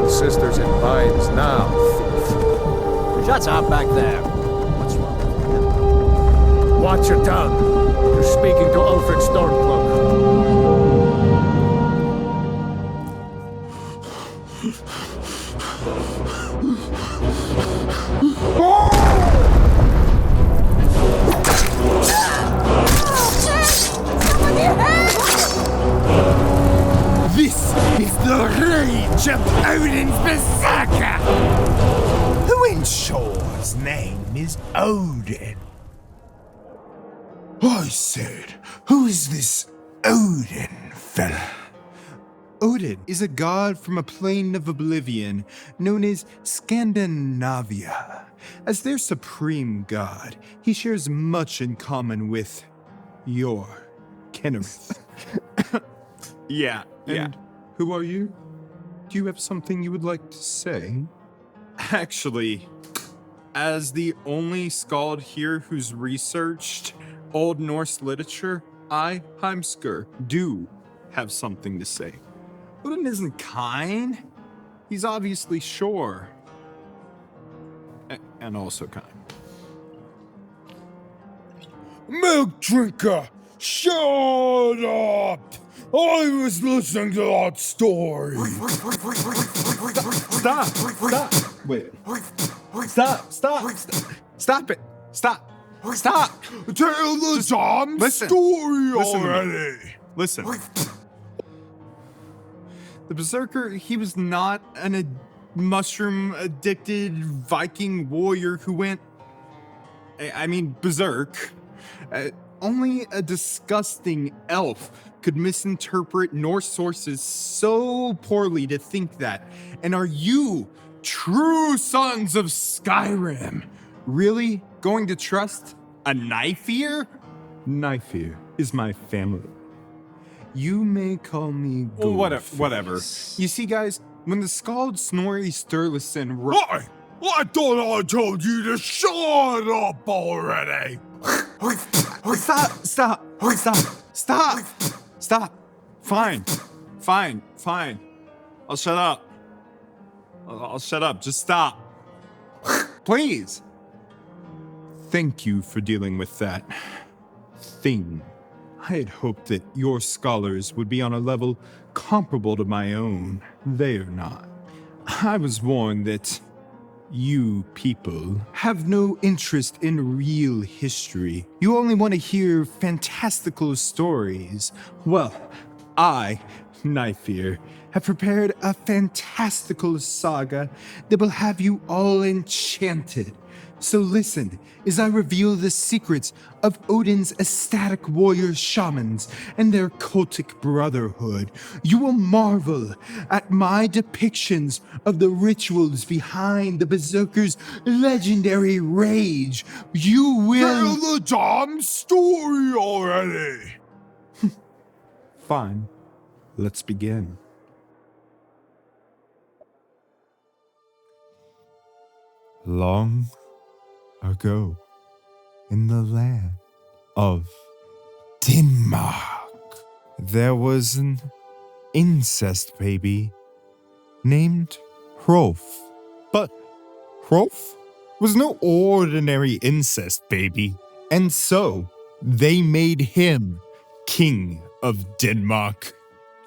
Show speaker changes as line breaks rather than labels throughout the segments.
and sisters in binds now, thief.
Shut up back there. What's wrong with you?
Watch your tongue. You're speaking to Ulfric Stormcloak.
This is the rage of Odin's berserker, who in short's name is Odin. I said, who is this Odin fella? Odin is a god from a plane of oblivion known as Scandinavia. As their supreme god, he shares much in common with your Kennerith. Yeah. And who are you? Do you have something you would like to say? Actually, as the only skald here who's researched Old Norse literature, I, Heimskr, do have something to say. Odin isn't kind. He's obviously sure. And also kind. Milk drinker, shut up! I was listening to that story. Stop. Wait. Stop it. Stop. Tell the damn story already. Listen. The Berserker, he was not an mushroom-addicted Viking warrior who went, berserk. Only a disgusting elf could misinterpret Norse sources so poorly to think that. And are you, true sons of Skyrim, really going to trust a knife-ear? Knife-ear is my family. You may call me whatever. You see, guys, when the Skald Snorri Sturluson I thought I told you to shut up already! Stop! Fine. I'll shut up. Just stop. Please. Thank you for dealing with that thing. I had hoped that your scholars would be on a level comparable to my own. They are not. I was warned that you people have no interest in real history. You only want to hear fantastical stories. Well, I, Knife-ear, have prepared a fantastical saga that will have you all enchanted. So listen as I reveal the secrets of Odin's ecstatic warrior shamans and their cultic brotherhood. You will marvel at my depictions of the rituals behind the berserker's legendary rage. You will— Tell the damn story already! Fine. Let's begin. Long ago, in the land of Denmark, there was an incest baby named Hrolf. But Hrolf was no ordinary incest baby, and so they made him king of Denmark.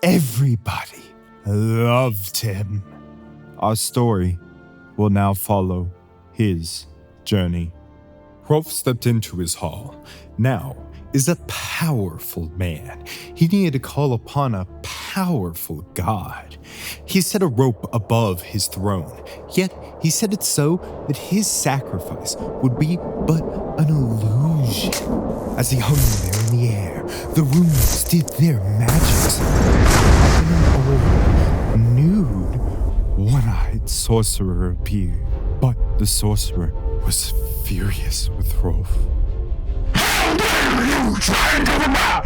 Everybody loved him. Our story will now follow his journey. Hrolf stepped into his hall. Now is a powerful man. He needed to call upon a powerful god. He set a rope above his throne, yet he set it so that his sacrifice would be but an illusion. As he hung there in the air, the runes did their magics. An old, nude, one-eyed sorcerer appeared. But the sorcerer was furious with Hrolf.
How dare you try and cover my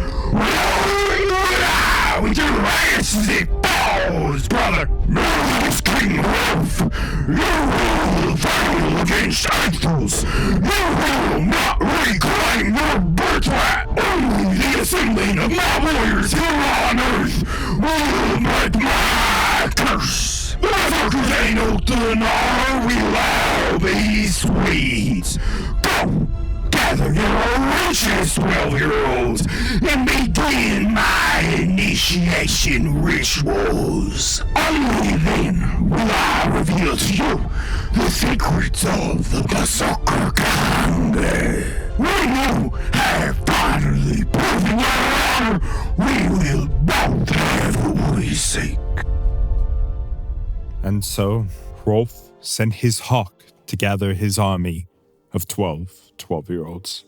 with your rancid balls, brother! No, King Hrolf! You will battle against angels! You will not reclaim your birthright! Only the assembling of my warriors here on earth will break my curse! The berserkers then I will allow these Swedes. Go, gather your richest 12-year-olds and begin my initiation rituals. Only then will I reveal to you the secrets of the Berserker gang. When you have finally proven your honor, we will both have what we seek.
And so, Rolf sent his hawk to gather his army of 12-year-olds.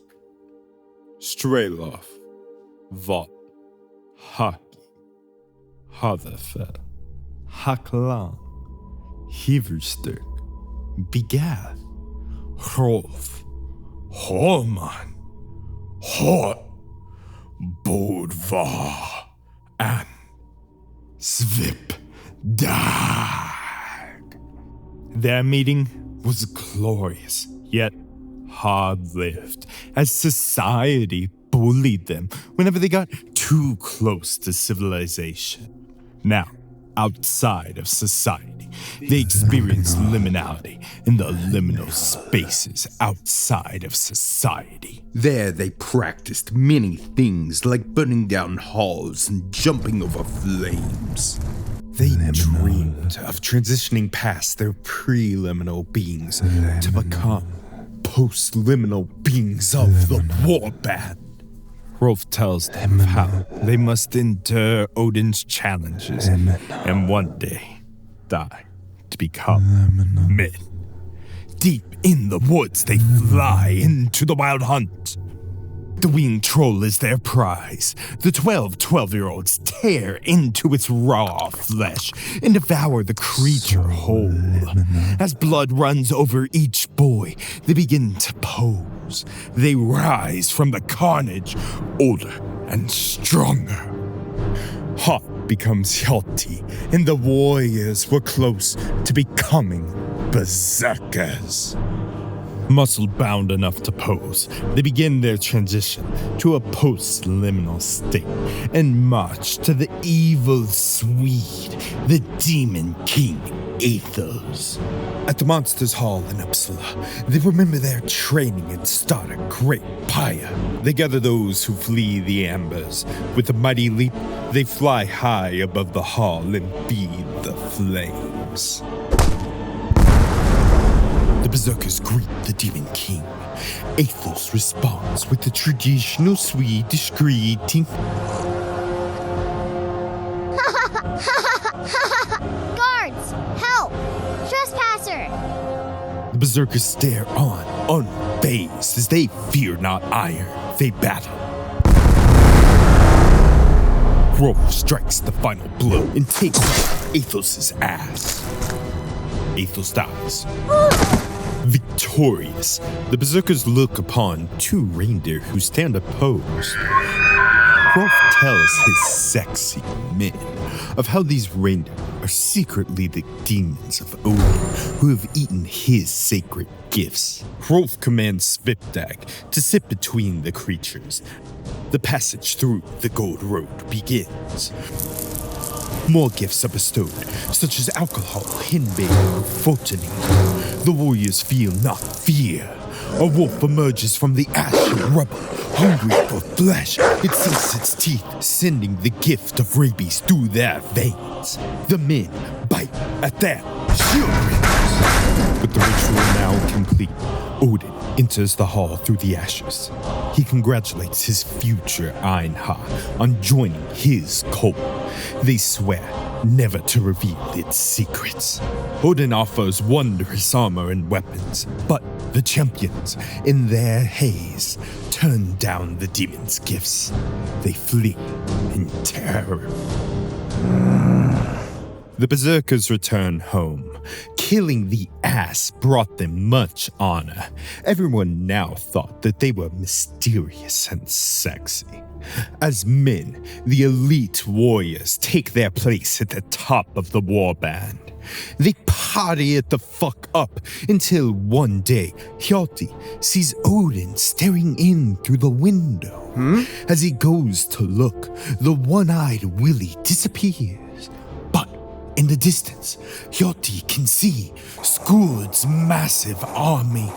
Strelov, Vought, Haki, Hathafel, Haklan, Hiverstök, Bigath, Rolf, Holman, Hot, Bodvar, and Svip Dag. Their meeting was glorious, yet hard-lived, as society bullied them whenever they got too close to civilization. Now, outside of society, they experienced liminality in the liminal spaces outside of society.
There they practiced many things like burning down halls and jumping over flames.
They dreamed of transitioning past their preliminal beings to become post-liminal beings of the warband. Rolf tells them how they must endure Odin's challenges and one day die to become men. Deep in the woods, they fly into the wild hunt. The winged troll is their prize. The 12-year-olds tear into its raw flesh and devour the creature whole. As blood runs over each boy, they begin to pose. They rise from the carnage, older and stronger. Hot becomes Hjalti, and the warriors were close to becoming berserkers. Muscle-bound enough to pose, they begin their transition to a post-liminal state and march to the evil Swede, the Demon King Athos. At the Monsters Hall in Uppsala, they remember their training and start a great pyre. They gather those who flee the ambers. With a mighty leap, they fly high above the hall and feed the flames. The berserkers greet the Demon King. Athos responds with the traditional Swedish greeting.
Guards! Help! Trespasser!
The berserkers stare on, unfazed, as they fear not iron, they battle. Rolf strikes the final blow and takes Athos' ass. Athos dies. Victorious, the berserkers look upon two reindeer who stand opposed. Rolf tells his sexy men of how these reindeer are secretly the demons of Odin who have eaten his sacred gifts. Rolf commands Svipdag to sit between the creatures. The passage through the Gold Road begins. More gifts are bestowed, such as alcohol, henbane, and fortune. The warriors feel not fear. A wolf emerges from the ash and rubble, hungry for flesh. It sinks its teeth, sending the gift of rabies through their veins. The men bite at their children. With the ritual now complete, Odin enters the hall through the ashes. He congratulates his future Einha on joining his cult. They swear never to reveal its secrets. Odin offers wondrous armor and weapons, but the champions, in their haze, turn down the demon's gifts. They flee in terror. The berserkers return home. Killing the ass brought them much honor. Everyone now thought that they were mysterious and sexy. As men, the elite warriors take their place at the top of the warband. They party it the fuck up until one day, Hjalti sees Odin staring in through the window. As he goes to look, the one-eyed Willie disappears. But
In the distance, Hyotti can see Skurd's massive army.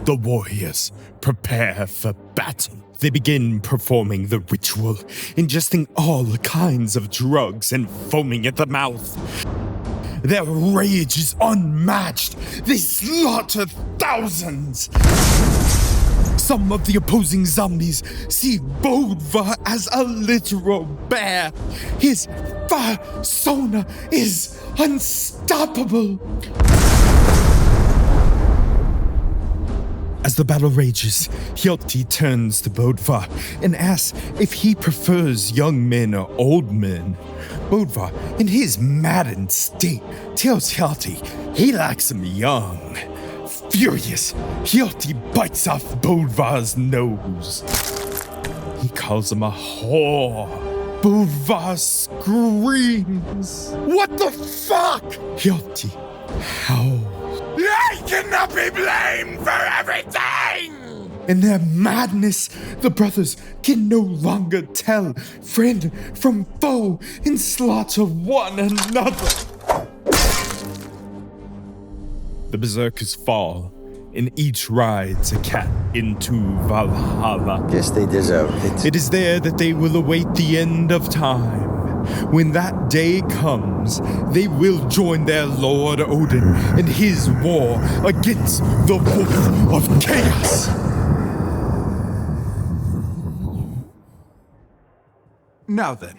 The warriors prepare for battle. They begin performing the ritual, ingesting all kinds of drugs and foaming at the mouth. Their rage is unmatched. They slaughter thousands. Some of the opposing zombies see Bodva as a literal bear. His persona is unstoppable. As the battle rages, Hyotti turns to Bodva and asks if he prefers young men or old men. Bodva, in his maddened state, tells Hyotti he likes him young. Furious, Hyotti bites off Bodva's nose. He calls him a whore. Bodva screams. What the fuck? Hyotti howls.
I cannot be blamed for everything!
In their madness, the brothers can no longer tell friend from foe and slaughter one another. The berserkers fall, and each rides a cat into Valhalla.
Guess they deserved it.
It is there that they will await the end of time. When that day comes, they will join their Lord Odin in his war against the Wolf of Chaos.
Now then,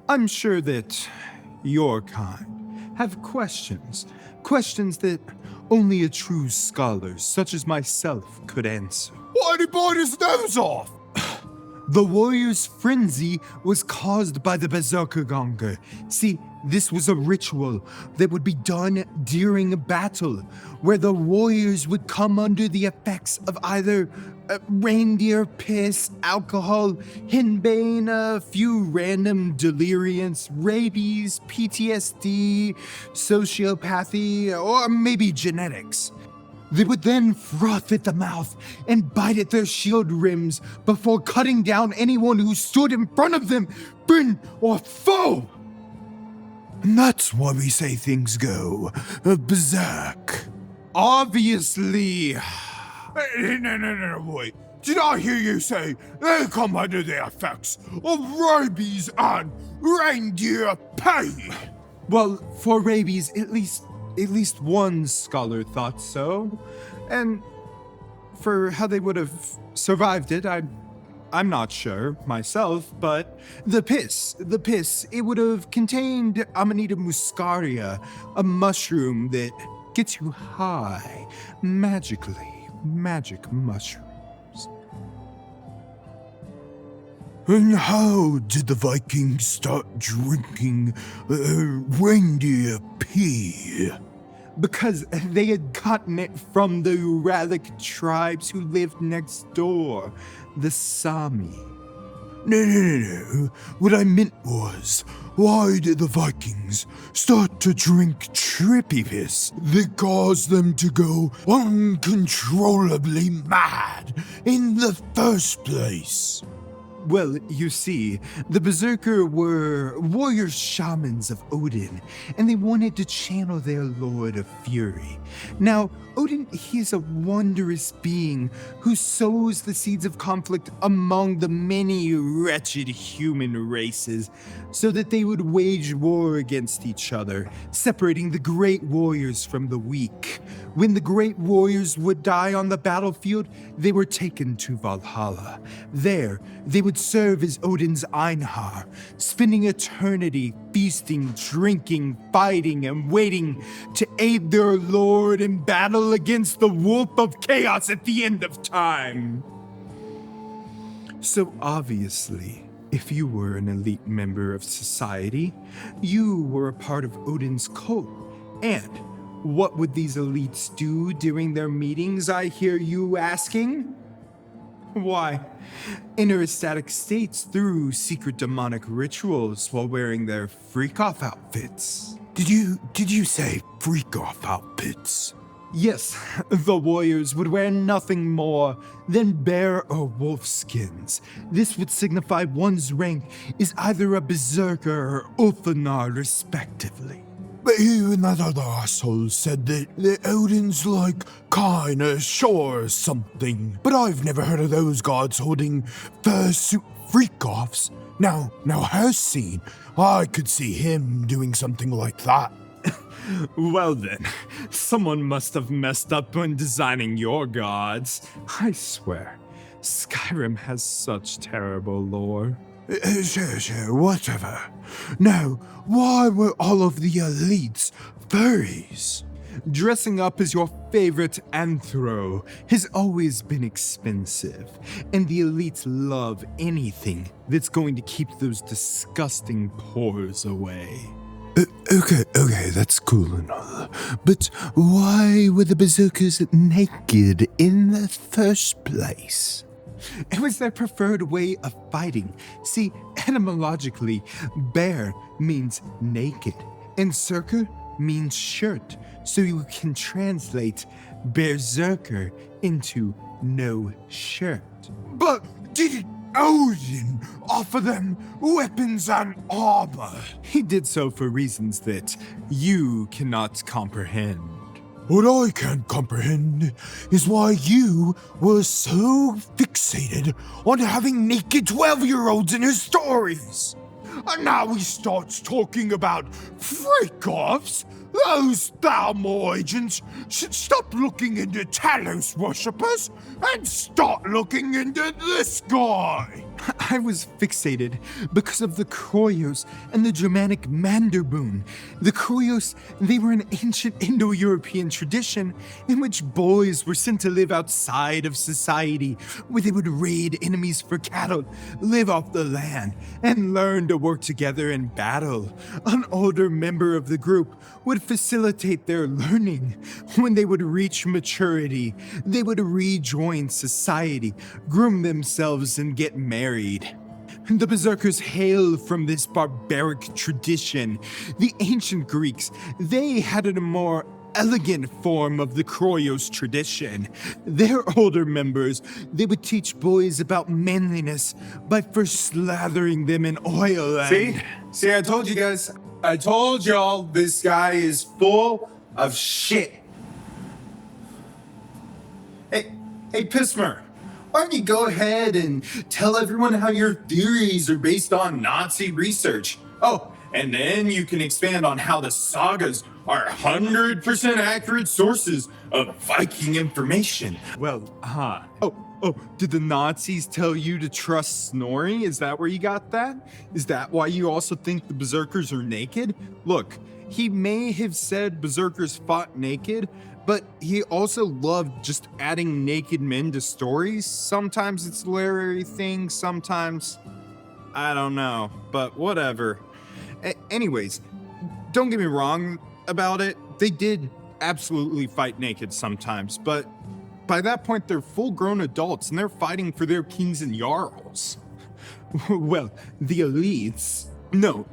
I'm sure that your kind have questions. Questions that only a true scholar such as myself could answer.
Why did he bite his nose off?
The warrior's frenzy was caused by the berserker gonger. See, this was a ritual that would be done during a battle, where the warriors would come under the effects of either reindeer piss, alcohol, henbane, a few random deliriums, rabies, PTSD, sociopathy, or maybe genetics. They would then froth at the mouth and bite at their shield rims before cutting down anyone who stood in front of them, friend or foe. And that's why we say things go berserk. Obviously.
No, wait. Did I hear you say they come under the effects of rabies and reindeer piss?
Well, for rabies, at least one scholar thought so. And for how they would have survived it, I'm not sure myself, but the piss, it would have contained Amanita muscaria, a mushroom that gets you high, magic mushrooms.
And how did the Vikings start drinking reindeer pee?
Because they had gotten it from the Uralic tribes who lived next door, the Sami.
No. What I meant was, why did the Vikings start to drink trippy piss that caused them to go uncontrollably mad in the first place?
Well, you see, the Berserker were warrior shamans of Odin, and they wanted to channel their Lord of Fury. Now, Odin, he is a wondrous being who sows the seeds of conflict among the many wretched human races, so that they would wage war against each other, separating the great warriors from the weak. When the great warriors would die on the battlefield, they were taken to Valhalla. There, they would serve as Odin's Einhar, spending eternity feasting, drinking, fighting, and waiting to aid their lord in battle against the Wolf of Chaos at the end of time. So obviously, if you were an elite member of society, you were a part of Odin's cult. And what would these elites do during their meetings, I hear you asking? Why, enter ecstatic states through secret demonic rituals while wearing their freak-off outfits.
Did you say freak-off outfits?
Yes, the warriors would wear nothing more than bear or wolf skins. This would signify one's rank is either a berserker or ulfanar, respectively.
But even that other asshole said that the Odin's like kinda sure something. But I've never heard of those gods holding fursuit freak-offs. Now has seen. I could see him doing something like that.
Well then, someone must have messed up when designing your gods. I swear, Skyrim has such terrible lore.
Sure, whatever. Now, why were all of the elites furries?
Dressing up as your favorite anthro has always been expensive, and the elites love anything that's going to keep those disgusting pores away.
Okay, that's cool and all. But why were the berserkers naked in the first place?
It was their preferred way of fighting. See, etymologically, bear means naked, and berserker means shirt, so you can translate berserker into no shirt.
But did Odin offer them weapons and armor?
He did so for reasons that you cannot comprehend.
What I can't comprehend is why you were so fixated on having naked 12-year-olds in your stories. And now he starts talking about freak-offs. Those Thalmor agents should stop looking into Talos worshippers and start looking into this guy.
I was fixated because of the Kroyos and the Germanic Manderboon. The Kroyos, they were an ancient Indo-European tradition in which boys were sent to live outside of society, where they would raid enemies for cattle, live off the land, and learn to work together in battle. An older member of the group would facilitate their learning. When they would reach maturity, they would rejoin society, groom themselves, and get married. The berserkers hail from this barbaric tradition. The ancient Greeks, they had a more elegant form of the Kroyos tradition. Their older members, they would teach boys about manliness by first slathering them in oil and... See, I told you guys. I told y'all this guy is full of shit. Hey, Pismer, why don't you go ahead and tell everyone how your theories are based on Nazi research? Oh, and then you can expand on how the sagas are 100% accurate sources of Viking information. Well, Oh, did the Nazis tell you to trust Snorri? Is that where you got that? Is that why you also think the berserkers are naked? Look, he may have said berserkers fought naked, but he also loved just adding naked men to stories. Sometimes it's a literary thing, sometimes I don't know, but whatever. Anyways, don't get me wrong about it. They did absolutely fight naked sometimes, but by that point, they're full-grown adults, and they're fighting for their kings and jarls. Well, the elites... No,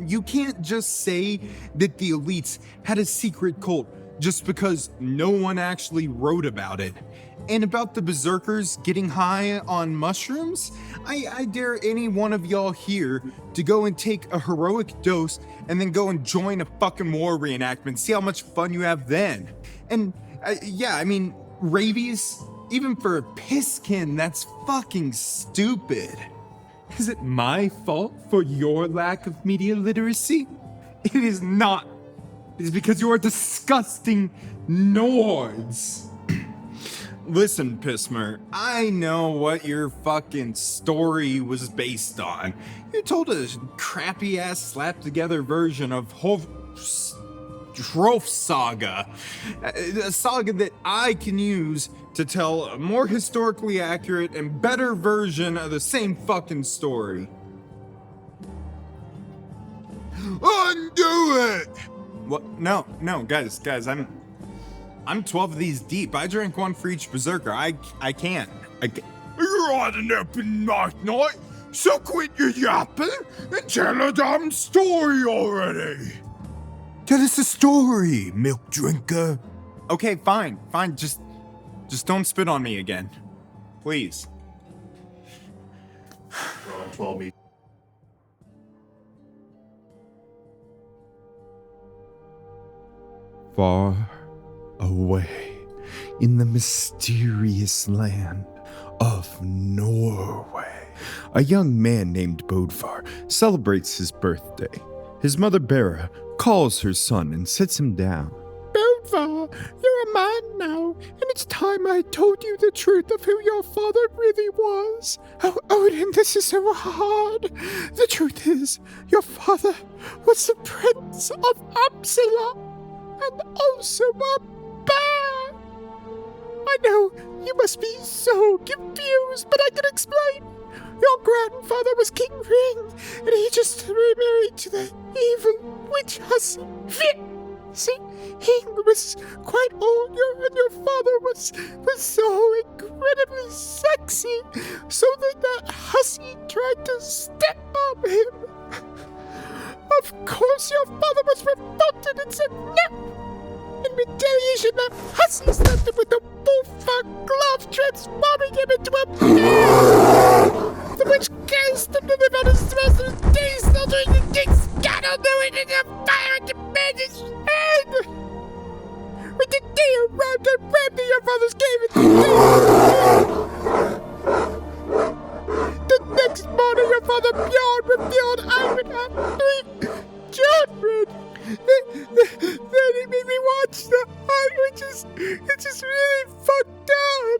you can't just say that the elites had a secret cult just because no one actually wrote about it. And about the berserkers getting high on mushrooms, I dare any one of y'all here to go and take a heroic dose and then go and join a fucking war reenactment. See how much fun you have then. And, rabies, even for a pisskin, that's fucking stupid. Is it my fault for your lack of media literacy? It is not. It is because you are disgusting Nords. Listen, Pismer, I know what your fucking story was based on. You told a crappy-ass slapped-together version of Hrolf saga, a saga that I can use to tell a more historically accurate and better version of the same fucking story.
Undo it!
What? No, guys, I'm 12 of these deep. I drank one for each berserker. I can't.
You're on an open mic night, so quit your yapping and tell a damn story already. Tell us a story, milk drinker.
Okay, fine. Just don't spit on me again. Please.
We're on 12 meters.
Far away in the mysterious land of Norway, a young man named Bodvar celebrates his birthday. His mother Bera calls her son and sits him down. Bodvar, you're a man now, and it's time I told you the truth of who your father really was. Oh, Odin, this is so hard. The truth is, your father was the Prince of Uppsala, and also a bear. I know you must be so confused, but I can explain. Your grandfather was King Ring, and he just remarried to the evil witch hussy. See, he was quite old, and your father was so incredibly sexy, so that hussy tried to step on him. Of course, your father was revolted and said no. In retaliation, the hussy slapped him with a bullfrog glove, transforming him into a bear. The witch cast him to live on his rest of his days, still doing the king's scandal, doing it in the fire to bend his head. When the day arrived, I rammed in your father's cave the next morning, your father Bjorn revealed I would have 3 children. Then he made me watch the art, it's just really fucked up.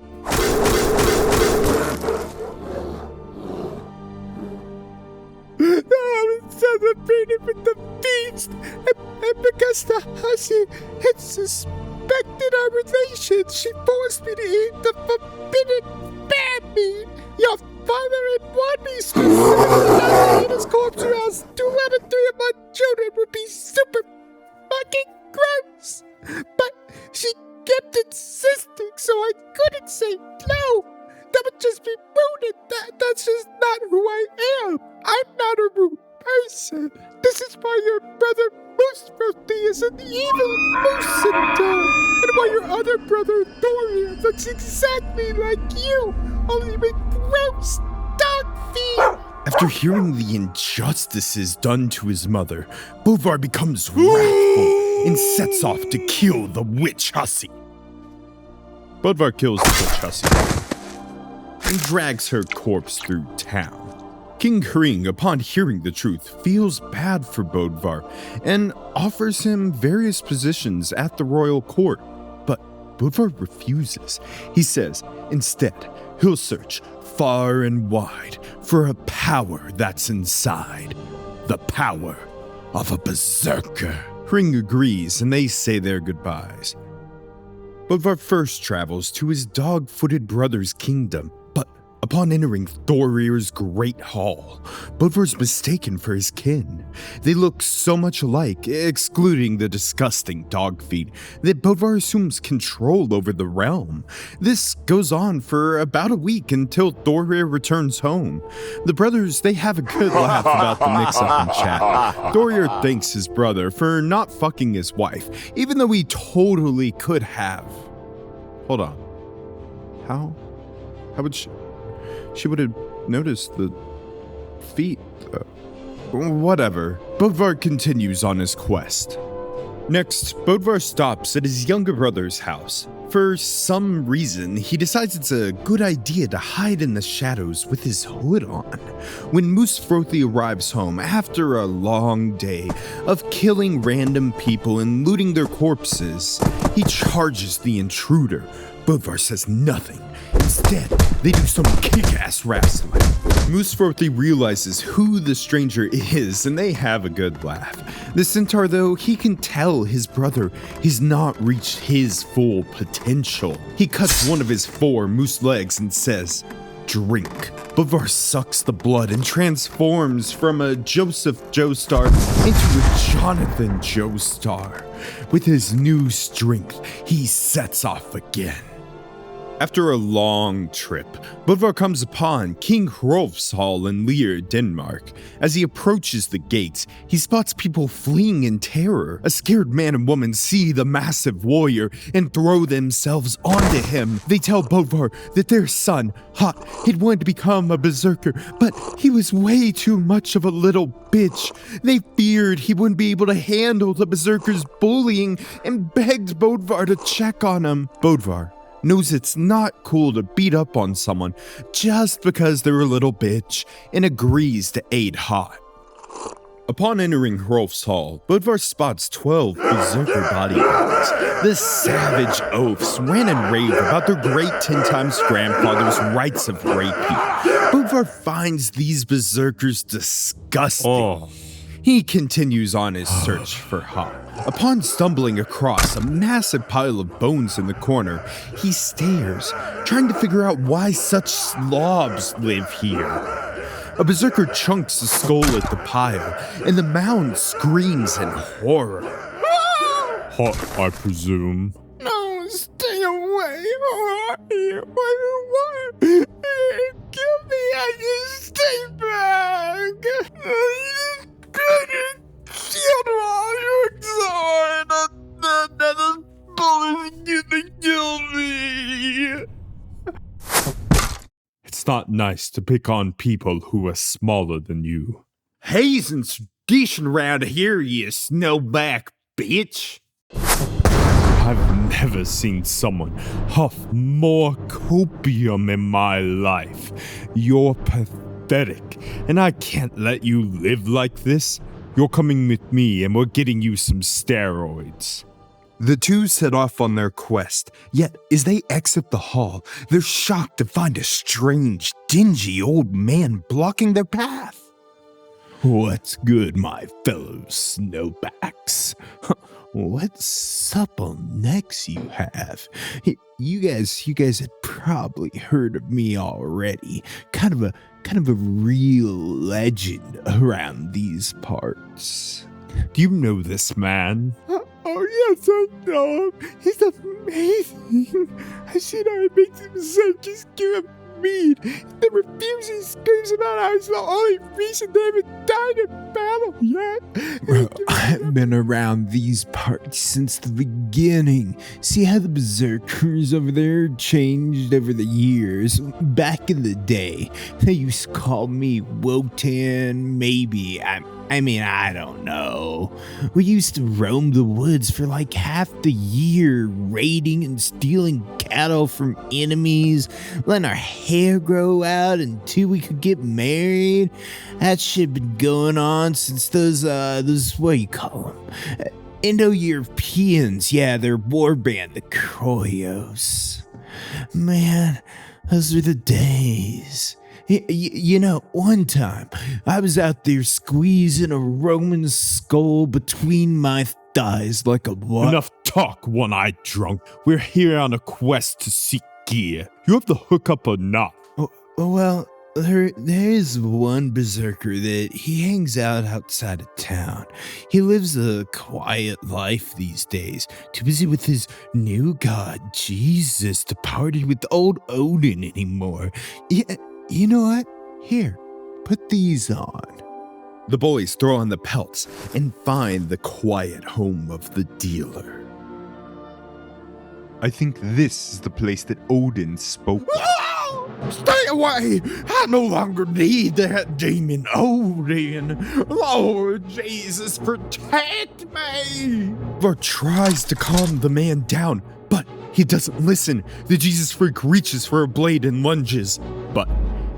I was celebrating with the feast, and because the hussy had suspected our relations, she forced me to eat the forbidden bear meat. Your father had warned me specifically not to eat his corpse, or else 2 out of 3 of my children would be super fucking gross. But she kept insisting, so I couldn't say no. That would just be rude, and that's just not who I am. I'm not a rude person. This is why your brother Moosefrothy is an evil moose and why your other brother Thorir looks exactly like you, only with gross dog feet. After hearing the injustices done to his mother, Bodvar becomes wrathful and sets off to kill the witch hussy. Bodvar kills the witch hussy and drags her corpse through town. King Hring, upon hearing the truth, feels bad for Bodvar and offers him various positions at the royal court. But Bodvar refuses. He says instead he'll search far and wide for a power that's inside. The power of a berserker. Hring agrees and they say their goodbyes. Bodvar first travels to his dog-footed brother's kingdom. Upon entering Thorir's great hall, Bodvar's mistaken for his kin. They look so much alike, excluding the disgusting dog feet, that Bodvar assumes control over the realm. This goes on for about a week until Thorir returns home. The brothers, they have a good laugh about the mix-up in chat. Thorir thanks his brother for not fucking his wife, even though he totally could have. Hold on. How would she... She would have noticed the feet. Whatever. Bodvar continues on his quest. Next, Bodvar stops at his younger brother's house. For some reason, he decides it's a good idea to hide in the shadows with his hood on. When Moosefrothy arrives home after a long day of killing random people and looting their corpses, he charges the intruder. Bodvar says nothing. Instead, they do some kick-ass wrestling. Moosefrothy realizes who the stranger is, and they have a good laugh. The centaur, though, he can tell his brother he's not reached his full potential. He cuts one of his 4 moose legs and says, "Drink." Bodvar sucks the blood and transforms from a Joseph Joestar into a Jonathan Joestar. With his new strength, he sets off again. After a long trip, Bodvar comes upon King Hrolfshall in Lear, Denmark. As he approaches the gates, he spots people fleeing in terror. A scared man and woman see the massive warrior and throw themselves onto him. They tell Bodvar that their son, Hot, had wanted to become a berserker, but he was way too much of a little bitch. They feared he wouldn't be able to handle the berserker's bullying and begged Bodvar to check on him. Bodvar knows it's not cool to beat up on someone just because they're a little bitch and agrees to aid Hot. Upon entering Hrolfshall, Bodvar spots 12 berserker bodyguards. The savage oafs rant and rave about their great 10-times grandfather's rights of raping. Bodvar finds these berserkers disgusting. He continues on his search for Hot. Upon stumbling across a massive pile of bones in the corner, he stares, trying to figure out why such slobs live here. A berserker chunks the skull at the pile, and the mound screams in horror.
Hot, I presume.
No, stay away! Kill me, I just stay back!
It's not nice to pick on people who are smaller than you.
Hazing tradition around here, you snowback bitch!
I've never seen someone huff more copium in my life. You're pathetic, and I can't let you live like this. You're coming with me, and we're getting you some steroids.
The two set off on their quest, yet as they exit the hall, they're shocked to find a strange, dingy old man blocking their path.
What's good, my fellow snowbacks?
What supple necks you have. You guys had probably heard of me already. Kind of a real legend around these parts.
Do you know this man?
Oh yes, I know him. He's amazing. I should have made him berserkers give him mead. He refuses, screams about how it's the only reason they haven't died in battle yet. Well, I've been around these parts since the beginning. See how the berserkers over there changed over the years. Back in the day, they used to call me Wotan, maybe. I mean, I don't know. We used to roam the woods for like half the year, raiding and stealing cattle from enemies, letting our hair grow out until we could get married. That shit been going on since those what do you call them? Indo-Europeans, yeah, their war band, the Kroyos. Man, those were the days. You know, one time, I was out there squeezing a Roman skull between my thighs like a what?
Enough talk, one-eyed drunk. We're here on a quest to seek gear. You have to hook up or not.
Oh, well, there is one berserker that he hangs out outside of town. He lives a quiet life these days, too busy with his new god, Jesus, to party with old Odin anymore. Yeah. You know what? Here, put these on. The boys throw on the pelts and find the quiet home of the dealer.
I think this is the place that Odin spoke of.
Stay away! I no longer need that demon Odin. Lord Jesus, protect me! Var tries to calm the man down, but he doesn't listen. The Jesus freak reaches for a blade and lunges, but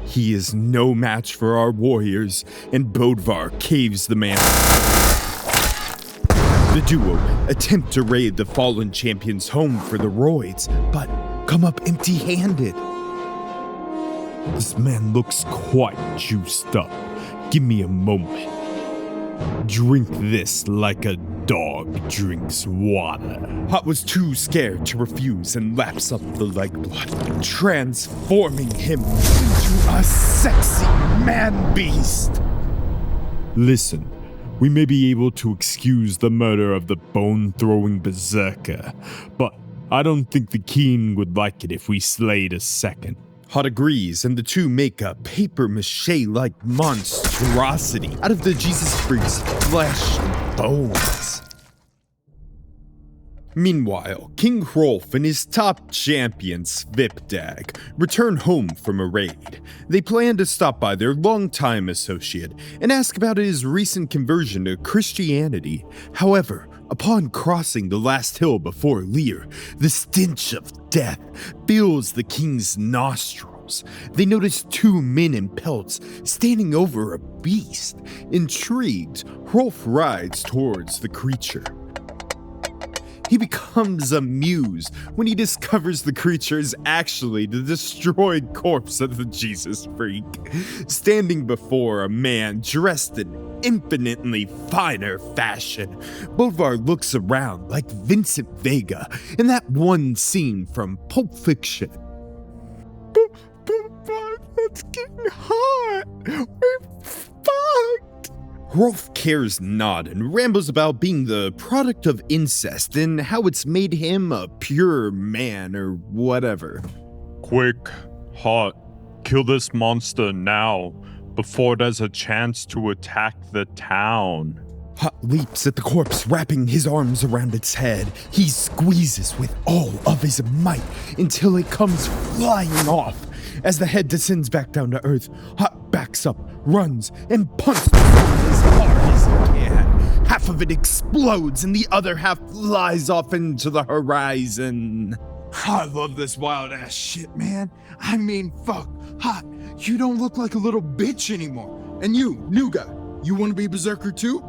he is no match for our warriors, and Bodvar caves the man. The duo attempt to raid the fallen champion's home for the roids, but come up empty-handed.
This man looks quite juiced up. Give me a moment. Drink this like a dog drinks water.
Hot was too scared to refuse and laps up the leg blood, transforming him into a sexy man-beast.
Listen, we may be able to excuse the murder of the bone-throwing berserker, but
I don't think the king would like it if we slayed a second. Hot agrees, and the two make a paper-mache-like monstrosity out of the Jesus Freak's flesh and bones. Meanwhile, King Hrolf and his top champion, Svipdag, return home from a raid. They plan to stop by their longtime associate and ask about his recent conversion to Christianity. However, upon crossing the last hill before Lear, the stench of death fills the king's nostrils. They notice two men in pelts standing over a beast. Intrigued, Hrolf rides towards the creature. He becomes amused when he discovers the creature is actually the destroyed corpse of the Jesus Freak, standing before a man dressed in infinitely finer fashion. Bolvar looks around like Vincent Vega in that one scene from Pulp Fiction. It's getting hot. We're fucked. Hrolf cares not and rambles about being the product of incest and how it's made him a pure man or whatever.
Quick, Hot, kill this monster now, before there's a chance to attack the town.
Hot leaps at the corpse, wrapping his arms around its head. He squeezes with all of his might until it comes flying off. As the head descends back down to earth, Hot backs up, runs, and punches as hard as he can. Half of it explodes and the other half flies off into the horizon.
I love this wild ass shit, man. I mean, fuck. Hot, you don't look like a little bitch anymore. And you, new guy, you want to be berserker too?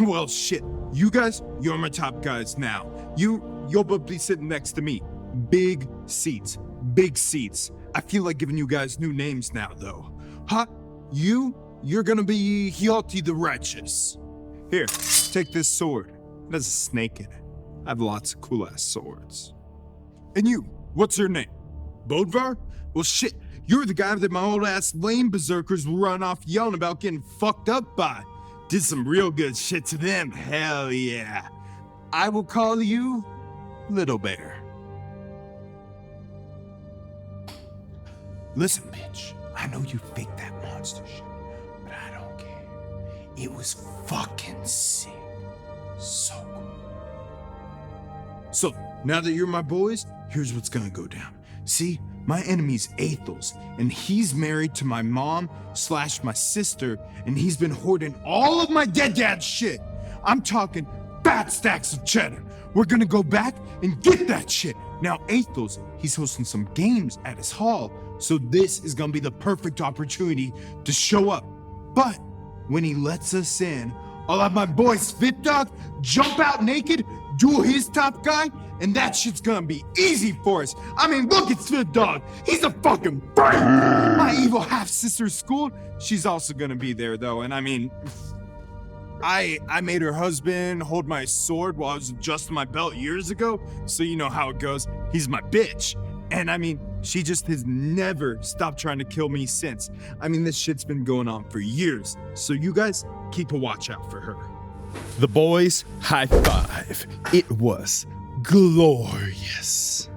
Well, shit. You guys, you're my top guys now. You'll both be sitting next to me. Big seats. Big seats. I feel like giving you guys new names now, though. Hot, you're gonna be Hjalti the Righteous. Here, take this sword. It has a snake in it. I have lots of cool-ass swords. And you, what's your name? Bodvar? Well, shit, you're the guy that my old-ass lame berserkers will run off yelling about getting fucked up by. Did some real good shit to them, hell yeah. I will call you Little Bear. Listen, bitch, I know you faked that monster shit, but I don't care. It was fucking sick. So cool. So, now that you're my boys, here's what's gonna go down. See, my enemy's Aethels, and he's married to my mom/my sister, and he's been hoarding all of my dead dad's shit. I'm talking fat stacks of cheddar. We're gonna go back and get that shit. Now, Aethels, he's hosting some games at his hall, so this is gonna be the perfect opportunity to show up. But when he lets us in, I'll have my boy Svipdag jump out naked, duel his top guy, and that shit's gonna be easy for us. I mean, look at Svipdag. He's a fucking freak. My evil half-sister's school, she's also gonna be there though, and I mean, I made her husband hold my sword while I was adjusting my belt years ago, so you know how it goes. He's my bitch. And I mean, she just has never stopped trying to kill me since. I mean, this shit's been going on for years. So you guys keep a watch out for her.
The boys high five. It was glorious.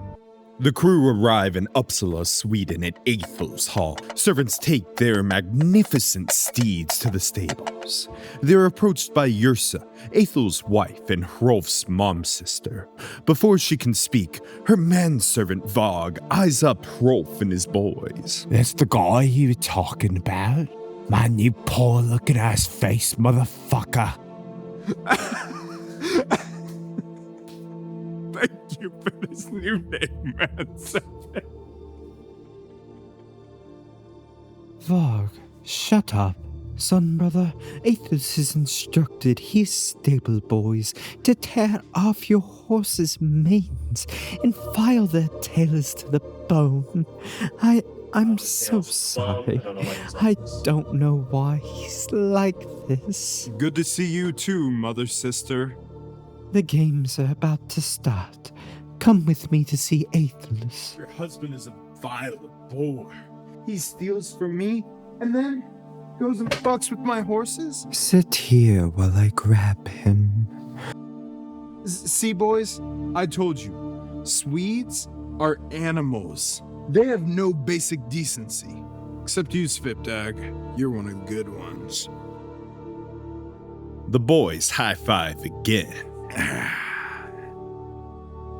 The crew arrive in Uppsala, Sweden at Aethel's hall. Servants take their magnificent steeds to the stables. They're approached by Yrsa, Aethel's wife and Hrolf's mom's sister. Before she can speak, her manservant Vog eyes up Hrolf and his boys.
That's the guy you were talking about? My new poor looking ass face, motherfucker.
Thank you for this new name, man.
Vog, shut up. Son, brother, Aethys has instructed his stable boys to tear off your horses' manes and file their tails to the bone. I'm so sorry. I don't know why he's like this.
Good to see you too, mother sister.
The games are about to start. Come with me to see Aethys.
Your husband is a vile boar. He steals from me and then goes and fucks with my horses?
Sit here while I grab him.
See, boys, I told you, Swedes are animals. They have no basic decency. Except you, Svipdag. You're one of the good ones.
The boys high-five again.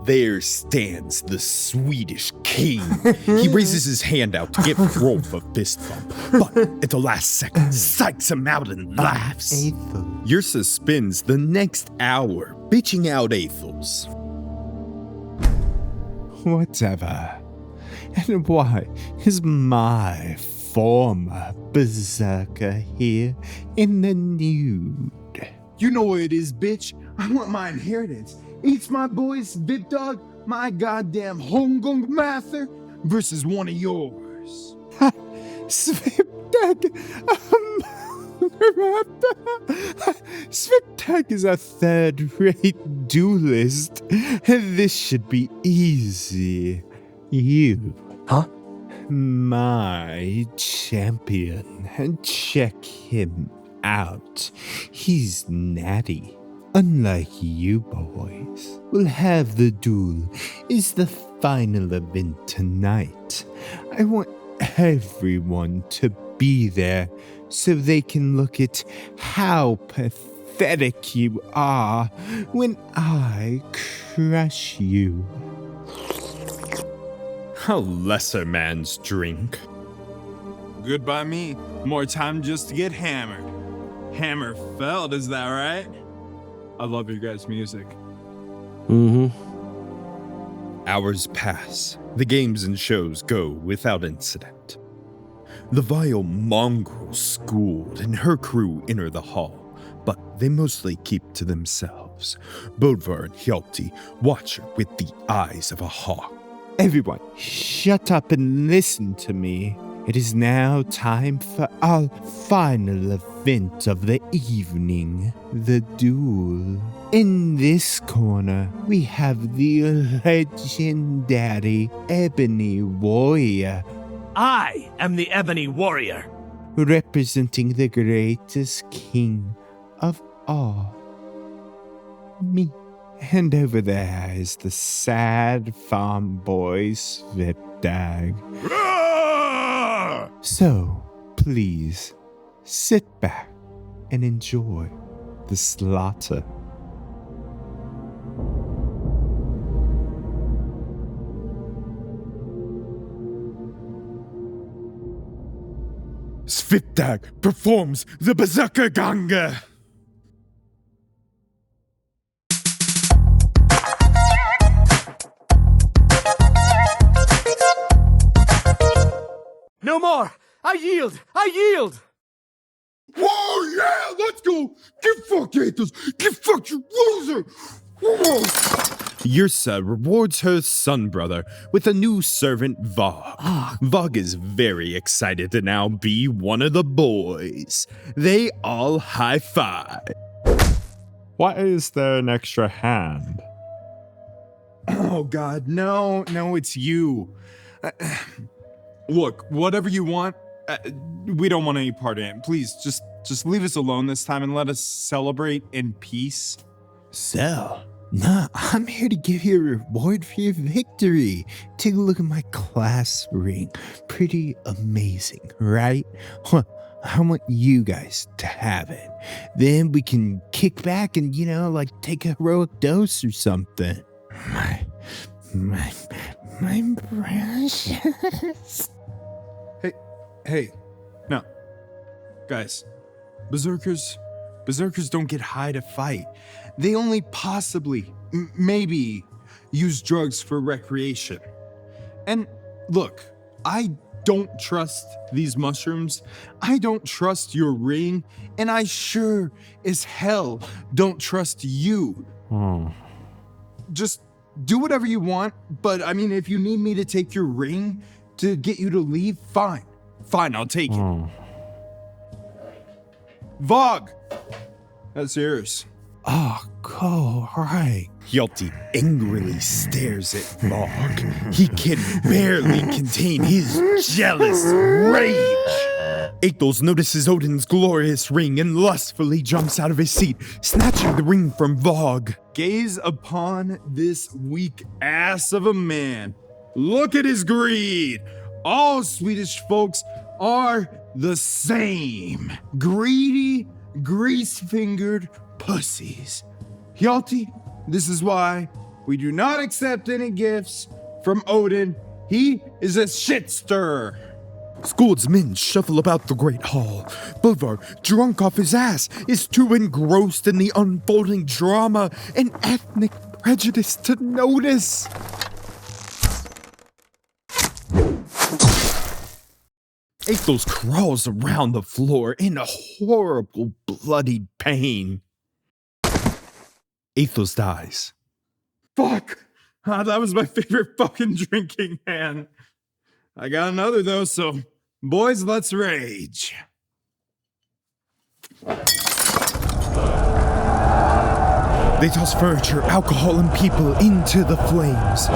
There stands the Swedish king. He raises his hand out to give Rolf a fist bump, but at the last second, psychs him out and laughs.
Aethel.
Yrsa spends the next hour bitching out Aethels.
Whatever. And why is my former berserker here in the nude?
You know what it is, bitch. I want my inheritance. It's my boys, Vipdog, my goddamn Hongung Mather, versus one of yours.
Svipdag! Svipdag is a third-rate duelist. This should be easy. You.
Huh?
My champion. Check him out. He's natty. Unlike you boys, we'll have the duel. It's the final event tonight. I want everyone to be there so they can look at how pathetic you are when I crush you.
A lesser man's drink.
Good by me. More time just to get hammered. Hammer felt, is that right? I love your guys' music.
Mm-hmm.
Hours pass. The games and shows go without incident. The vile mongrel schooled and her crew enter the hall, but they mostly keep to themselves. Bodvar and Hjalti watch her with the eyes of a hawk.
Everyone, shut up and listen to me. It is now time for our final event of the evening, the duel. In this corner, we have the legendary Ebony Warrior,
I am the Ebony Warrior.
representing the greatest king of all, me. And over there is the sad farm boy Svipdag. So, please, sit back and enjoy the slaughter.
Svipdag performs the Berserker Ganga.
No more! I yield! I yield!
Whoa, yeah, let's go! Get fucked, Aethos! Get fucked, you loser! Whoa.
Yrsa rewards her son brother with a new servant, Vog. Vog is very excited to now be one of the boys. They all high five.
Why is there an extra hand?
Oh, God, no, it's you. Look, whatever you want, we don't want any part in it. Please, just leave us alone this time and let us celebrate in peace.
So, nah, I'm here to give you a reward for your victory. Take a look at my class ring. Pretty amazing, right? I want you guys to have it. Then we can kick back and, like take a heroic dose or something. My precious.
Hey, no. Guys, berserkers don't get high to fight. They only possibly, maybe, use drugs for recreation. And look, I don't trust these mushrooms. I don't trust your ring. And I sure as hell don't trust you. Just do whatever you want. But I mean, if you need me to take your ring to get you to leave, fine. Fine, I'll take it. Vog! That's yours.
Oh, cool, right.
Hjalti angrily stares at Vog. He can barely contain his jealous rage. Athos notices Odin's glorious ring and lustfully jumps out of his seat, snatching the ring from Vogue.
Gaze upon this weak ass of a man. Look at his greed. All Swedish folks are the same. Greedy, grease-fingered pussies. Hjalti, this is why we do not accept any gifts from Odin. He is a shit stirrer.
Skuld's men shuffle about the great hall. Bodvar, drunk off his ass, is too engrossed in the unfolding drama and ethnic prejudice to notice. Athos crawls around the floor in a horrible, bloody pain. Athos dies.
Fuck! Ah, that was my favorite fucking drinking hand. I got another though, so boys, let's rage.
They toss furniture, alcohol, and people into the flames.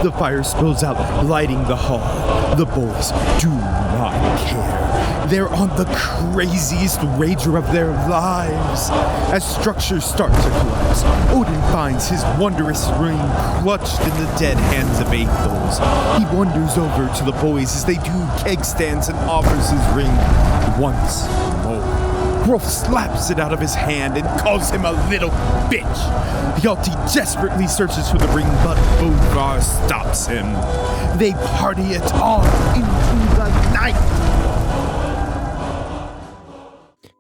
The fire spills out, lighting the hall. The boys do not care. They're on the craziest rager of their lives. As structures start to collapse, Odin finds his wondrous ring clutched in the dead hands of Athos. He wanders over to the boys as they do keg stands and offers his ring once more. Rolf slaps it out of his hand and calls him a little bitch. Hjalti desperately searches for the ring, but Bodvar stops him. They party it on into the night.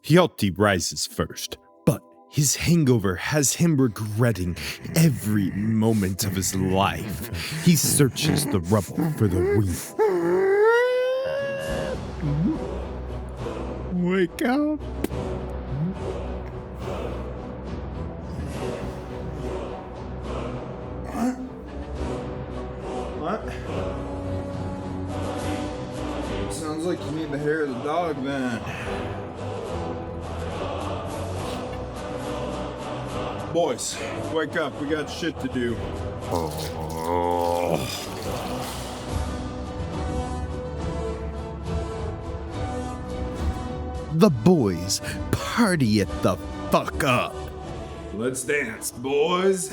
Hjalti rises first, but his hangover has him regretting every moment of his life. He searches the rubble for the ring. Wake up.
What? Sounds like you need the hair of the dog then. Boys, wake up. We got shit to do.
The boys party it the fuck up.
Let's dance, boys.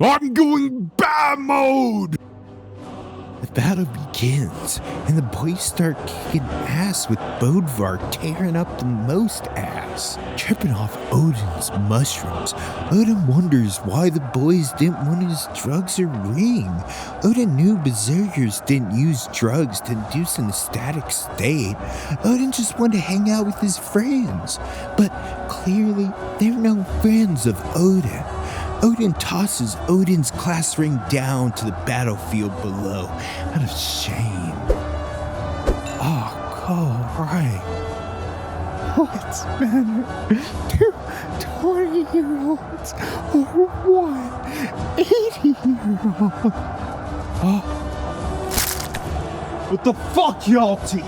I'm going bad mode! The battle begins, and the boys start kicking ass with Bodvar tearing up the most ass. Tripping off Odin's mushrooms, Odin wonders why the boys didn't want his drugs or ring. Odin knew berserkers didn't use drugs to induce an ecstatic state. Odin just wanted to hang out with his friends. But clearly, they're no friends of Odin. Odin tosses Odin's class ring down to the battlefield below, out of shame. Oh, alright. What's better? 2 20-year-olds or 1 80-year-old? Oh.
What the fuck, Hjalti?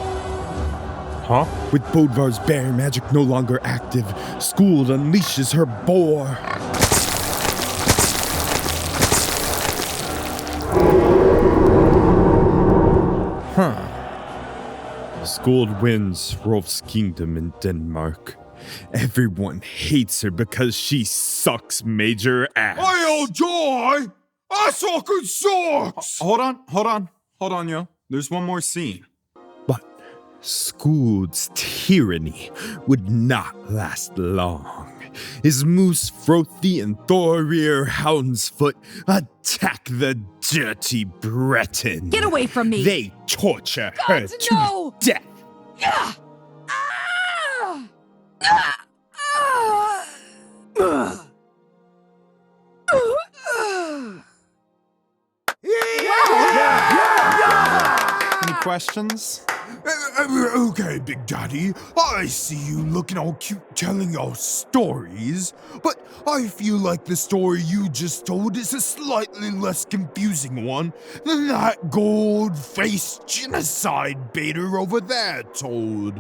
Huh?
With Bodvar's bear magic no longer active, Skuld unleashes her boar. Skuld wins Rolf's kingdom in Denmark. Everyone hates her because she sucks major ass.
I'll die! I fucking sucks! Hold on, yo. There's one more scene.
But Skuld's tyranny would not last long. As Moose, Frothy, and Thorir Houndsfoot attack the dirty Breton.
Get away from me!
They torture her
God,
to
no!
death.
Ah! Ah! Ah! Ah!
Any questions?
Okay, Big Daddy, I see you looking all cute telling your stories, but I feel like the story you just told is a slightly less confusing one than that gold-faced genocide baiter over there told.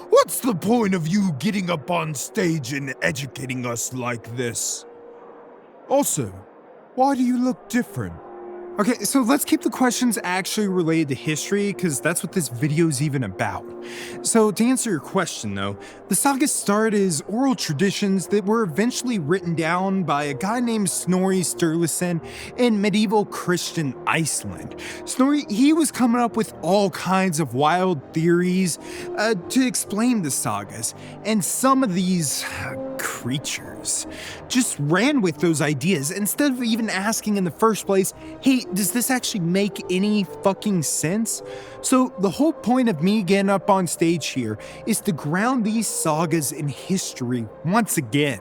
What's the point of you getting up on stage and educating us like this?
Also, why do you look different? Okay, so let's keep the questions actually related to history, because that's what this video is even about. So to answer your question though, the saga started as oral traditions that were eventually written down by a guy named Snorri Sturluson in medieval Christian Iceland. Snorri, he was coming up with all kinds of wild theories to explain the sagas, and some of these creatures just ran with those ideas instead of even asking in the first place, hey, does this actually make any fucking sense? So the whole point of me getting up on stage here is to ground these sagas in history once again.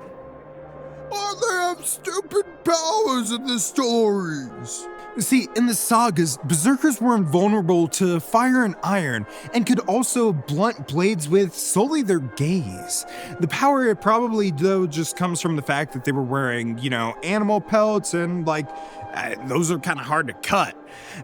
Oh, they have stupid powers in the stories.
See, in the sagas, berserkers were invulnerable to fire and iron, and could also blunt blades with solely their gaze. The power probably, though, just comes from the fact that they were wearing, animal pelts, and, those are kind of hard to cut.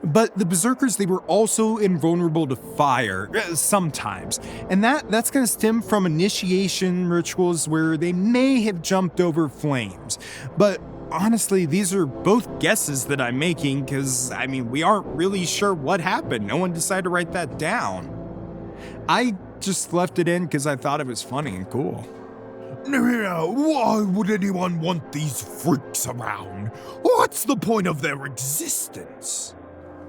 But the berserkers, they were also invulnerable to fire, sometimes. And that's going to stem from initiation rituals where they may have jumped over flames. But honestly, these are both guesses that I'm making because, we aren't really sure what happened. No one decided to write that down. I just left it in because I thought it was funny and cool.
No, why would anyone want these freaks around? What's the point of their existence?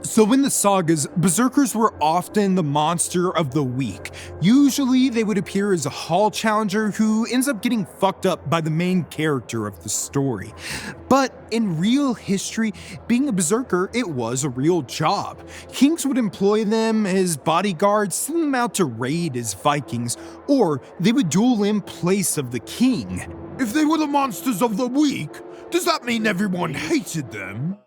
So in the sagas, berserkers were often the monster of the week. Usually they would appear as a hall challenger who ends up getting fucked up by the main character of the story. But in real history, being a berserker, it was a real job. Kings would employ them as bodyguards, send them out to raid as Vikings, or they would duel in place of the king.
If they were the monsters of the week, does that mean everyone hated them?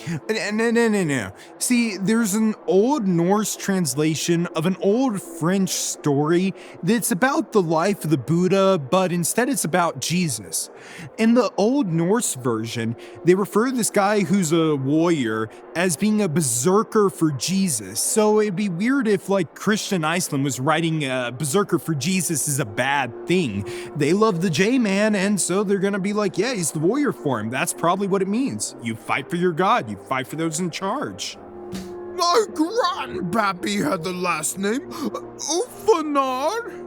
No. See, there's an old Norse translation of an old French story that's about the life of the Buddha, but instead it's about Jesus. In the old Norse version, they refer to this guy who's a warrior as being a berserker for Jesus. So it'd be weird if, Christian Iceland was writing berserker for Jesus is a bad thing. They love the J-Man, and so they're gonna be like, yeah, he's the warrior for him. That's probably what it means. You fight for your God. You fight for those in charge.
My grandpappy had the last name Ufanar.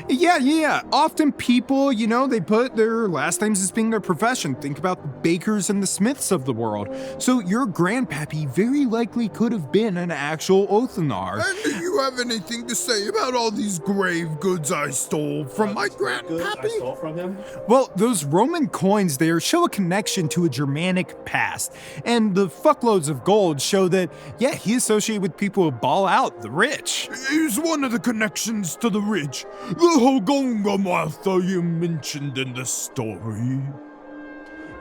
Yeah. Often people, they put their last names as being their profession. Think about the bakers and the smiths of the world. So your grandpappy very likely could have been an actual Othanar.
And do you have anything to say about all these grave goods I stole from my grandpappy?
Well, those Roman coins there show a connection to a Germanic past. And the fuckloads of gold show that, yeah, he associated with people who ball out, the rich.
Is one of the connections to the rich the Hogonga Martha you mentioned in the story?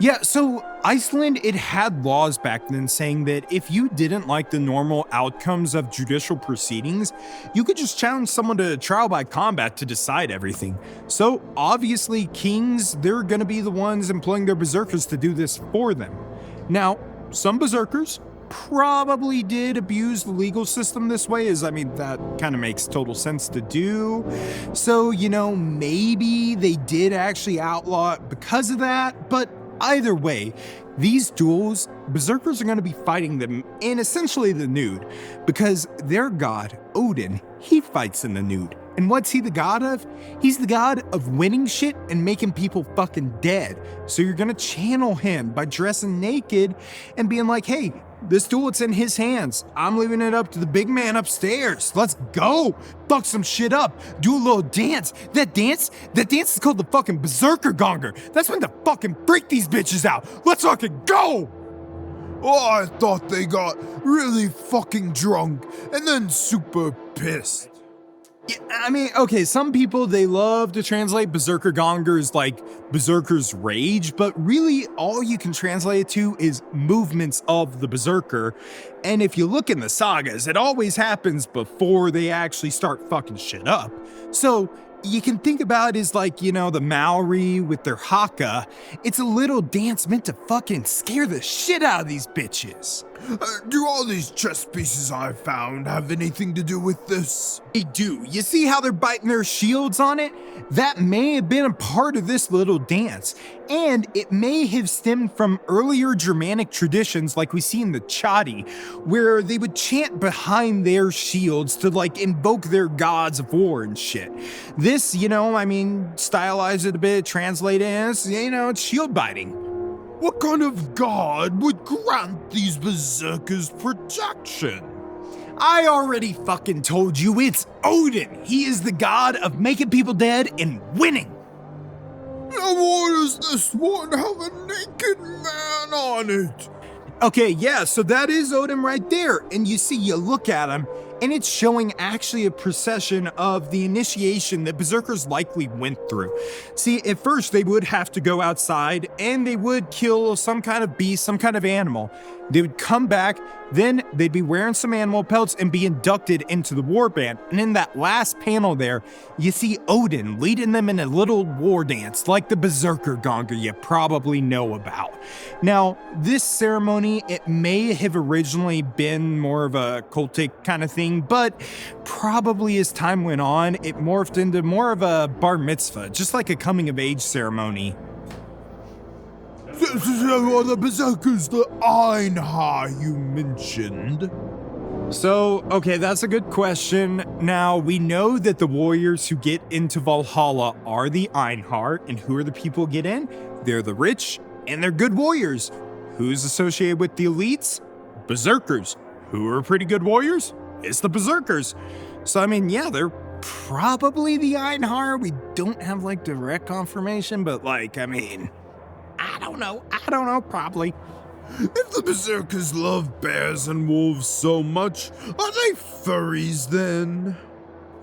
Yeah, so Iceland, it had laws back then saying that if you didn't like the normal outcomes of judicial proceedings, you could just challenge someone to trial by combat to decide everything. So obviously kings, they're gonna be the ones employing their berserkers to do this for them. Now, some berserkers probably did abuse the legal system this way, as that kind of makes total sense to do. So, maybe they did actually outlaw it because of that, but either way, these duels, berserkers are going to be fighting them in essentially the nude, because their god, Odin, he fights in the nude. And what's he the god of? He's the god of winning shit and making people fucking dead. So you're gonna channel him by dressing naked and being like, hey, this duel, it's in his hands. I'm leaving it up to the big man upstairs. Let's go. Fuck some shit up. Do a little dance. That dance is called the fucking berserker gonger. That's when to fucking freak these bitches out. Let's fucking go.
Oh, I thought they got really fucking drunk and then super pissed.
Yeah, I mean, okay, some people, they love to translate Berserker Gonger as like Berserker's rage, but really all you can translate it to is movements of the Berserker. And if you look in the sagas, it always happens before they actually start fucking shit up. So you can think about it as like, you know, the Maori with their haka. It's a little dance meant to fucking scare the shit out of these bitches.
Do all these chess pieces I found have anything to do with this?
They do. You see how they're biting their shields on it? That may have been a part of this little dance. And it may have stemmed from earlier Germanic traditions like we see in the Chadi, where they would chant behind their shields to like invoke their gods of war and shit. This, you know, I mean, stylize it a bit, translate it as, you know, it's shield biting.
What kind of god would grant these berserkers protection?
I already fucking told you, it's Odin. He is the god of making people dead and winning.
Now why does this one have a naked man on it?
Okay, yeah, so that is Odin right there. And you see, you look at him, and it's showing actually a procession of the initiation that berserkers likely went through. See, at first they would have to go outside and they would kill some kind of beast, some kind of animal. They would come back, then they'd be wearing some animal pelts and be inducted into the war band. And in that last panel there, you see Odin leading them in a little war dance, like the Berserker Gonger you probably know about. Now, this ceremony, it may have originally been more of a cultic kind of thing, but probably as time went on, it morphed into more of a bar mitzvah, just like a coming of age ceremony.
The berserkers, the Einhar you mentioned.
So, okay, that's a good question. Now, we know that the warriors who get into Valhalla are the Einhar, and who are the people who get in? They're the rich, and they're good warriors. Who's associated with the elites? Berserkers. Who are pretty good warriors? It's the Berserkers. So, I mean, yeah, they're probably the Einhar. We don't have, like, direct confirmation, but, like, I mean, I don't know, probably.
If the berserkers love bears and wolves so much, are they furries then?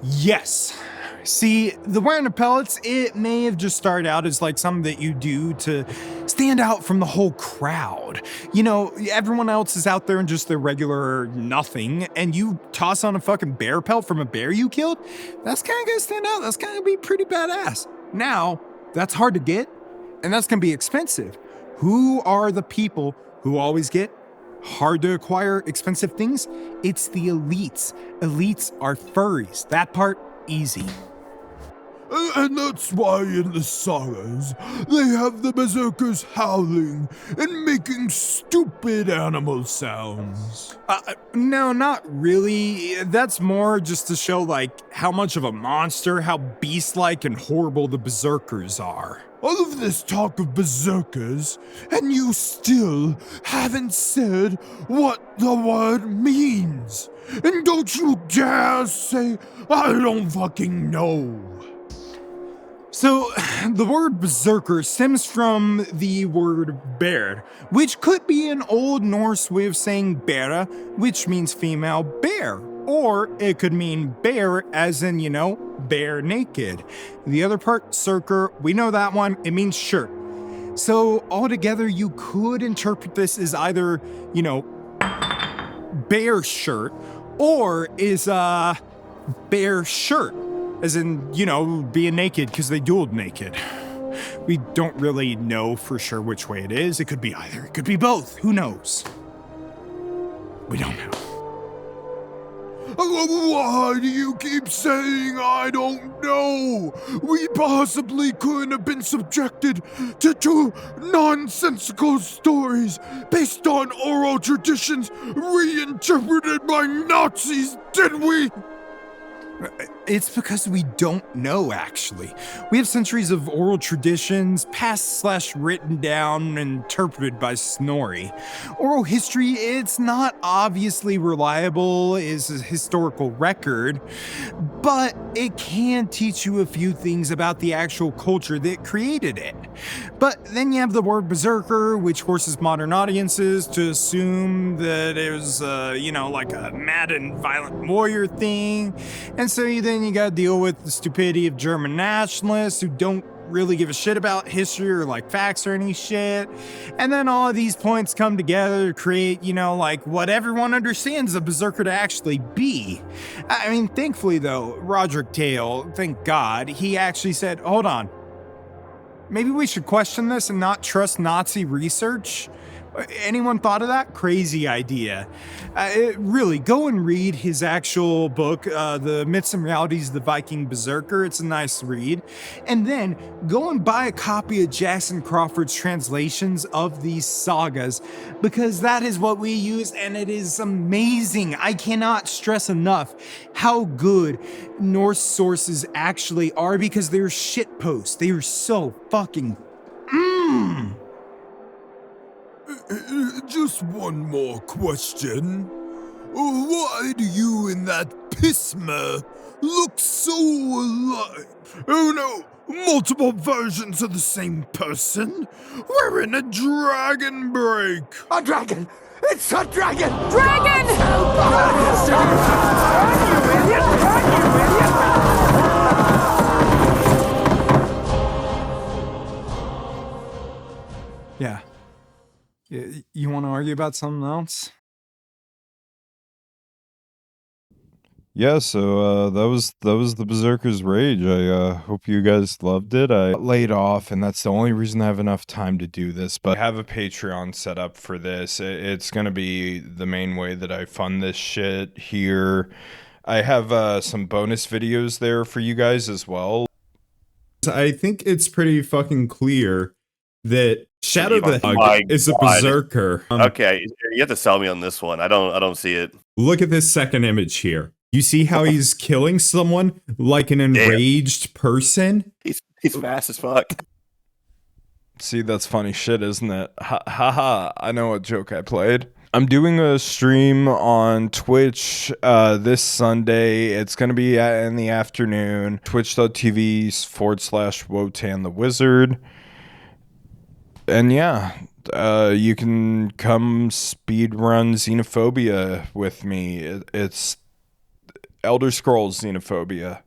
Yes. See, the wearing of pellets, it may have just started out as like something that you do to stand out from the whole crowd. You know, everyone else is out there in just their regular nothing, and you toss on a fucking bear pelt from a bear you killed, that's kind of gonna stand out. That's kind of be pretty badass. Now, that's hard to get, and that's gonna be expensive. Who are the people who always get hard to acquire expensive things? It's the elites. Elites are furries. That part, easy.
And that's why in the sagas, they have the berserkers howling and making stupid animal sounds.
No, not really. That's more just to show, like, how much of a monster, how beast-like and horrible the berserkers are.
All of this talk of berserkers, and you still haven't said what the word means. And don't you dare say, I don't fucking know.
So, the word berserker stems from the word bear, which could be an Old Norse way of saying bera, which means female bear. Or it could mean bear as in, you know, bare naked. The other part, berserker, we know that one, it means shirt. So, altogether, you could interpret this as either, you know, bear shirt, or is bear shirt. As in, you know, being naked because they dueled naked. We don't really know for sure which way it is. It could be either. It could be both. Who knows? We don't know.
Why do you keep saying I don't know? We possibly couldn't have been subjected to two nonsensical stories based on oral traditions reinterpreted by Nazis, did we?
It's because we don't know, actually. We have centuries of oral traditions, passed/written down and interpreted by Snorri. Oral history, it's not obviously reliable as a historical record, but it can teach you a few things about the actual culture that created it. But then you have the word berserker, which forces modern audiences to assume that it was, you know, like a mad and violent warrior thing. And so you then then you gotta deal with the stupidity of German nationalists who don't really give a shit about history or like facts or any shit. And then all of these points come together to create, you know, like what everyone understands a berserker to actually be. I mean, thankfully though, Roderick Dale, thank God, he actually said, hold on, maybe we should question this and not trust Nazi research. Anyone thought of that? Crazy idea. Really, go and read his actual book, The Myths and Realities of the Viking Berserker. It's a nice read. And then go and buy a copy of Jackson Crawford's translations of these sagas, because that is what we use, and it is amazing. I cannot stress enough how good Norse sources actually are, because they're shitposts. They are so fucking
Just one more question. Why do you and that Pissmer look so alike? Oh no, multiple versions of the same person? We're in a dragon break.
A dragon! It's a dragon!
Dragon!
Yeah. You want to argue about something else?
Yeah, so that was the Berserker's Rage. I hope you guys loved it. I laid off, and that's the only reason I have enough time to do this. But I have a Patreon set up for this. It's gonna be the main way that I fund this shit here. I have some bonus videos there for you guys as well.
I think it's pretty fucking clear that Shadow the
My
Hug is a
God.
berserker.
Okay, you have to sell me on this one. I don't see it.
Look at this second image here. You see how he's killing someone like an enraged person?
He's fast as fuck.
See, that's funny shit, isn't it? Ha ha ha. I know what joke I played. I'm doing a stream on Twitch this Sunday. It's going to be in the afternoon. Twitch.tv/Wotan the Wizard. And yeah, you can come speedrun Xenophobia with me. It's Elder Scrolls Xenophobia.